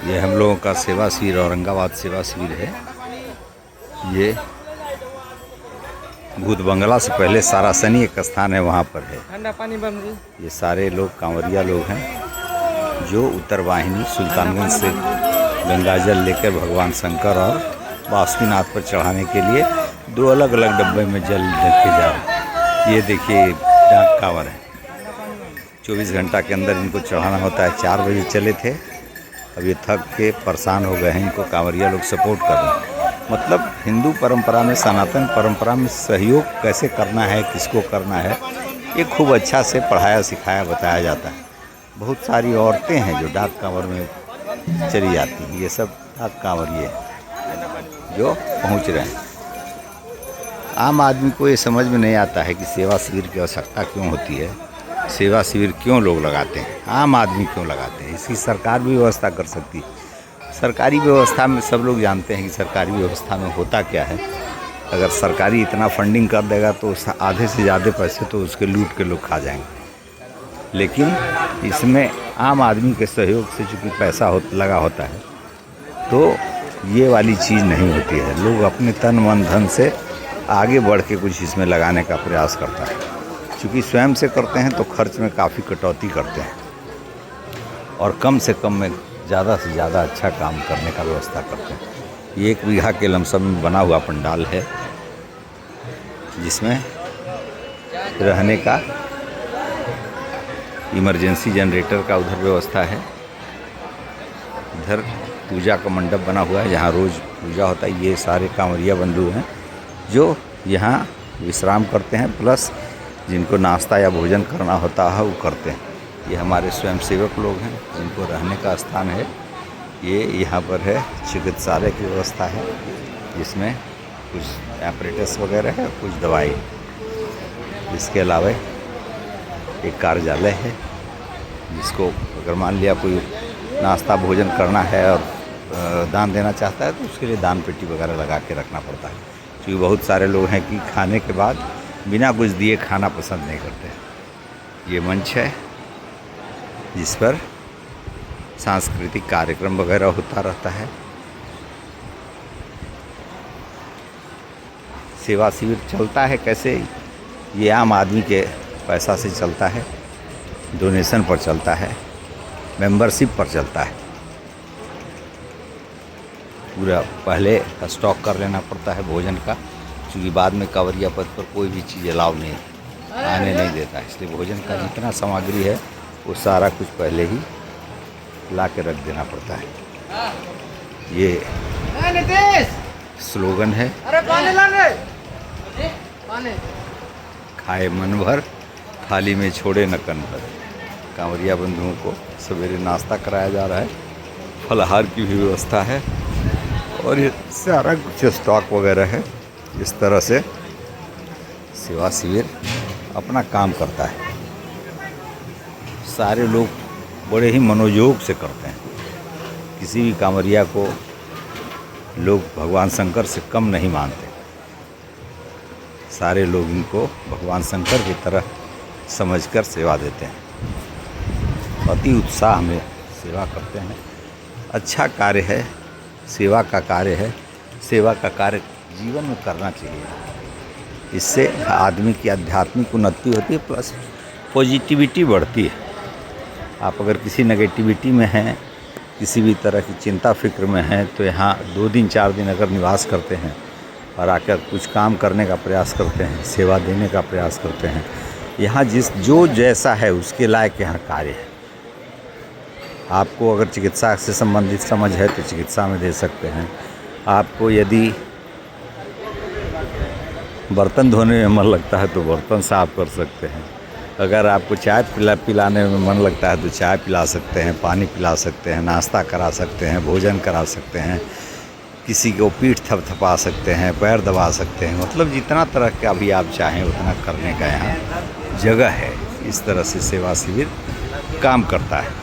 ये हम लोगों का सेवा शिविर औरंगाबाद सेवा शिविर है। ये भूत बंगला से पहले सारासनी एक स्थान है, वहाँ पर है। ठंडा पानी बन रही। ये सारे लोग कांवरिया लोग हैं जो उत्तर वाहिनी सुल्तानगंज से गंगाजल लेकर भगवान शंकर और बासुकीनाथ पर चढ़ाने के लिए दो अलग अलग डब्बे में जल लेके जा रहे हैं। ये देखिए डाक कांवर है, 24 घंटा के अंदर इनको चढ़ाना होता है। 4 बजे चले थे, अब ये थक के परेशान हो गए हैं। इनको कांवरिया लोग सपोर्ट कर रहे हैं। मतलब हिंदू परंपरा में, सनातन परंपरा में सहयोग कैसे करना है, किसको करना है, ये खूब अच्छा से पढ़ाया सिखाया बताया जाता है। बहुत सारी औरतें हैं जो डाक कांवर में चली जाती हैं। ये सब डाक कांवरिये जो पहुंच रहे हैं। आम आदमी को ये समझ में नहीं आता है कि सेवा शिविर की आवश्यकता क्यों होती है, सेवा शिविर क्यों लोग लगाते हैं, आम आदमी क्यों लगाते हैं। इसकी सरकार भी व्यवस्था कर सकती है। सरकारी व्यवस्था में सब लोग जानते हैं कि सरकारी व्यवस्था में होता क्या है। अगर सरकारी इतना फंडिंग कर देगा तो आधे से ज़्यादा पैसे तो उसके लूट के लोग खा जाएंगे। लेकिन इसमें आम आदमी के सहयोग से चूँकि पैसा लगा होता है तो ये वाली चीज़ नहीं होती है। लोग अपने तन मन धन से आगे बढ़ के कुछ इसमें लगाने का प्रयास करता है। चूँकि स्वयं से करते हैं तो खर्च में काफ़ी कटौती करते हैं और कम से कम में ज़्यादा से ज़्यादा अच्छा काम करने का व्यवस्था करते हैं। ये 1 बीघा के लमसम में बना हुआ पंडाल है जिसमें रहने का इमरजेंसी जनरेटर का उधर व्यवस्था है। इधर पूजा का मंडप बना हुआ है जहाँ रोज़ पूजा होता है। ये सारे कांवरिया बंधु हैं जो यहाँ विश्राम करते हैं, प्लस जिनको नाश्ता या भोजन करना होता है वो करते हैं। ये हमारे स्वयंसेवक लोग हैं जिनको रहने का स्थान है। ये यहाँ पर है चिकित्सालय की व्यवस्था है जिसमें कुछ एपरेटस वगैरह है, कुछ दवाई। इसके अलावा एक कार्यालय है जिसको अगर मान लिया कोई नाश्ता भोजन करना है और दान देना चाहता है तो उसके लिए दान पेटी वगैरह लगा के रखना पड़ता है। क्योंकि बहुत सारे लोग हैं कि खाने के बाद बिना कुछ दिए खाना पसंद नहीं करते। ये मंच है जिस पर सांस्कृतिक कार्यक्रम वगैरह होता रहता है। सेवा शिविर चलता है कैसे, ये आम आदमी के पैसा से चलता है, डोनेशन पर चलता है, मेंबरशिप पर चलता है। पूरा पहले स्टॉक कर लेना पड़ता है भोजन का, क्योंकि बाद में कांवरिया पद पर कोई भी चीज़ अलाउ नहीं आने नहीं देता है। इसलिए भोजन का जितना सामग्री है वो सारा कुछ पहले ही ला के रख देना पड़ता है। ये स्लोगन है, खाए मन भर, थाली में छोड़े न कन भर। कांवरिया बंधुओं को सवेरे नाश्ता कराया जा रहा है, फलाहार की भी व्यवस्था है और ये सारा कुछ स्टॉक वगैरह है। इस तरह से सेवा शिविर अपना काम करता है। सारे लोग बड़े ही मनोयोग से करते हैं। किसी भी कांवरिया को लोग भगवान शंकर से कम नहीं मानते। सारे लोग इनको भगवान शंकर की तरह समझकर सेवा देते हैं। अति उत्साह में सेवा करते हैं। अच्छा कार्य है, सेवा का कार्य है। सेवा का कार्य जीवन में करना चाहिए। इससे आदमी की आध्यात्मिक उन्नति होती है, प्लस पॉजिटिविटी बढ़ती है। आप अगर किसी नेगेटिविटी में हैं, किसी भी तरह की चिंता फिक्र में हैं, तो यहाँ 2 दिन 4 दिन अगर निवास करते हैं और आकर कुछ काम करने का प्रयास करते हैं, सेवा देने का प्रयास करते हैं, यहाँ जो जैसा है उसके लायक यहाँ कार्य है। आपको अगर चिकित्सा से संबंधित समझ है तो चिकित्सा में दे सकते हैं। आपको यदि बर्तन धोने में मन लगता है तो बर्तन साफ कर सकते हैं। अगर आपको चाय पिलाने में मन लगता है तो चाय पिला सकते हैं, पानी पिला सकते हैं, नाश्ता करा सकते हैं, भोजन करा सकते हैं, किसी को पीठ थपथपा सकते हैं, पैर दबा सकते हैं। मतलब जितना तरह का भी आप चाहें उतना करने का यहाँ जगह है। इस तरह से सेवा शिविर काम करता है।